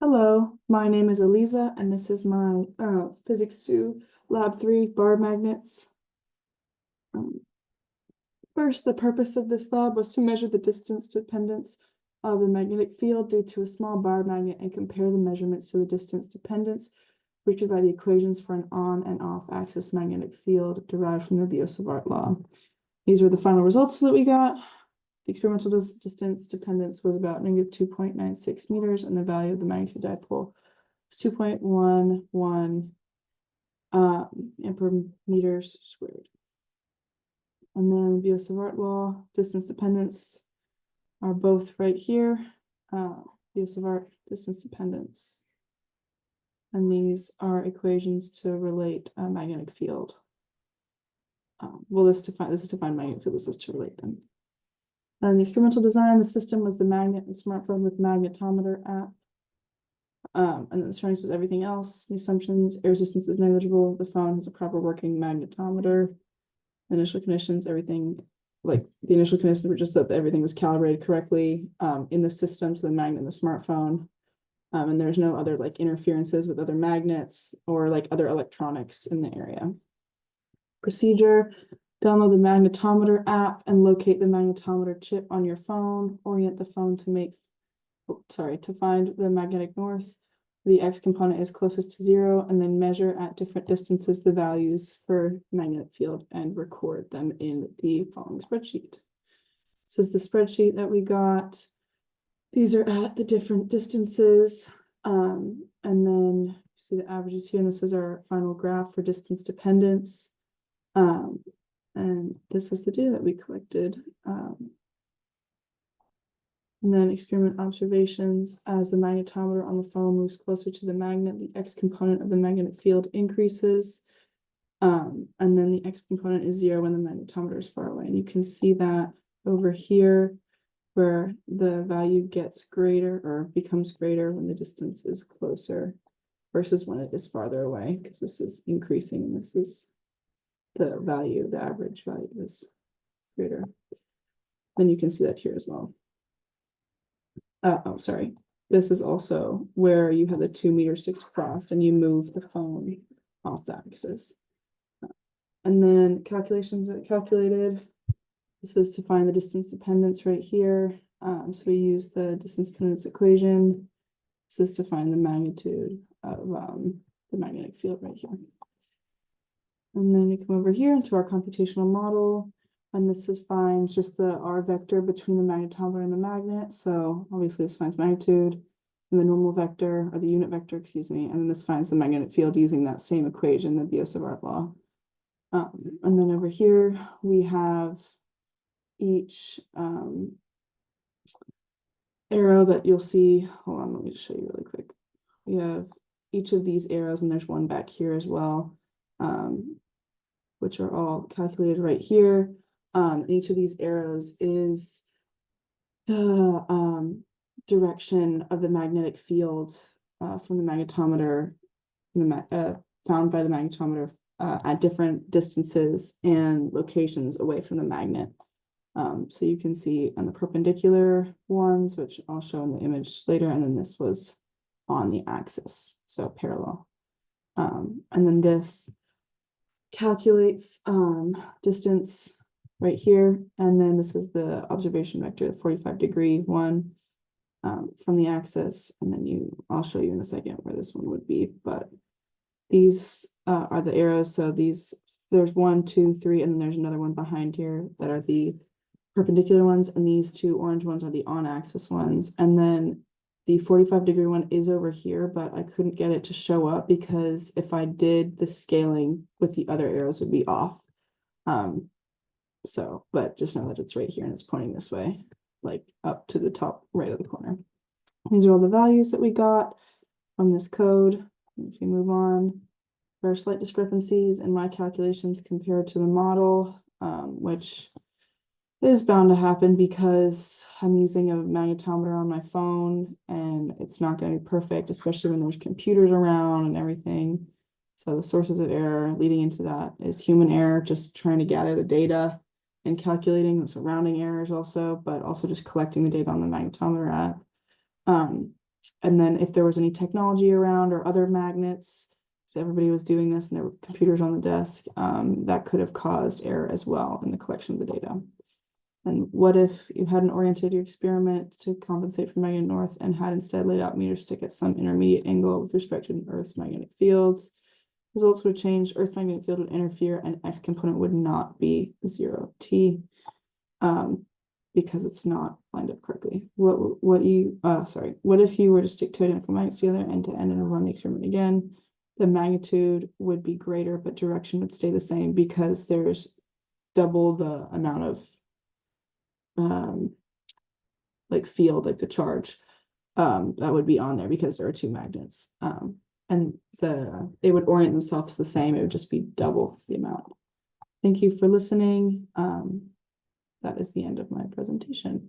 Hello, my name is Eliza, and this is my Physics 2 Lab 3 bar magnets. Um, First, the purpose of this lab was to measure the distance dependence of the magnetic field due to a small bar magnet and compare the measurements to the distance dependence predicted by the equations for an on and off axis magnetic field derived from the Biot-Savart law. These were the final results that we got. The experimental distance dependence was about negative 2.96 meters, and the value of the magnitude dipole was 2.11 ampere meters squared. And then Biot-Savart law, distance dependence are both right here. Biot-Savart distance dependence. And these are equations to relate a magnetic field. This is to find magnetic field, this is to relate them. And the experimental design, the system was the magnet and smartphone with magnetometer app. And then the surroundings was everything else. The assumptions, air resistance is negligible. The phone has a proper working magnetometer. The initial conditions, everything, like the initial conditions were just that everything was calibrated correctly in the system to the magnet and the smartphone. And there's no other like interferences with other magnets or like other electronics in the area. Procedure: download the magnetometer app and locate the magnetometer chip on your phone. Orient the phone to find the magnetic north. The X component is closest to 0, and then measure at different distances the values for magnetic field and record them in the following spreadsheet. This is the spreadsheet that we got. These are at the different distances. And then you see the averages here, and this is our final graph for distance dependence. And this is the data that we collected. And then experiment observations: as the magnetometer on the phone moves closer to the magnet, the X component of the magnetic field increases. And then the X component is 0 when the magnetometer is far away. And you can see that over here where the value gets greater or becomes greater when the distance is closer versus when it is farther away, because this is increasing and this is the value, the average value is greater. Then you can see that here as well. Sorry. This is also where you have the 2 meter sticks across and you move the phone off the axis. And then calculations are calculated. This is to find the distance dependence right here. So we use the distance dependence equation. This is to find the magnitude of the magnetic field right here. And then we come over here into our computational model. And this finds just the R vector between the magnetometer and the magnet. So obviously this finds magnitude, and the normal vector, or the unit vector, excuse me. And then this finds the magnetic field using that same equation, the Biot-Savart law. And then over here, we have each arrow that you'll see. Hold on, let me just show you really quick. We have each of these arrows, and there's one back here as well, which are all calculated right here. Each of these arrows is the direction of the magnetic field from the magnetometer, found by the magnetometer at different distances and locations away from the magnet. So you can see on the perpendicular ones, which I'll show in the image later, and then this was on the axis, so parallel. And then this calculates distance right here, and then this is the observation vector, the 45-degree one from the axis, and then I'll show you in a second where this one would be, but these are the arrows. So there's 1, 2, 3, and then there's another one behind here that are the perpendicular ones, and these 2 orange ones are the on-axis ones, and then the 45-degree one is over here, but I couldn't get it to show up because if I did the scaling with the other arrows would be off. But just know that it's right here and it's pointing this way, like up to the top right of the corner. These are all the values that we got from this code. If we move on, there are slight discrepancies in my calculations compared to the model, which is bound to happen because I'm using a magnetometer on my phone and it's not going to be perfect, especially when there's computers around and everything. So the sources of error leading into that is human error, just trying to gather the data and calculating the surrounding errors also, but also just collecting the data on the magnetometer app. And then if there was any technology around or other magnets, so everybody was doing this and there were computers on the desk, that could have caused error as well in the collection of the data. And what if you hadn't oriented your experiment to compensate for magnetic north and had instead laid out meter stick at some intermediate angle with respect to Earth's magnetic field? Results would change, Earth's magnetic field would interfere, and X component would not be 0T, because it's not lined up correctly. What if you were to stick two identical magnets together end to end and run the experiment again? The magnitude would be greater, but direction would stay the same because there's double the amount of like field, like the charge that would be on there because there are two magnets, and they would orient themselves the same. It would just be double the amount. Thank you for listening. That is the end of my presentation.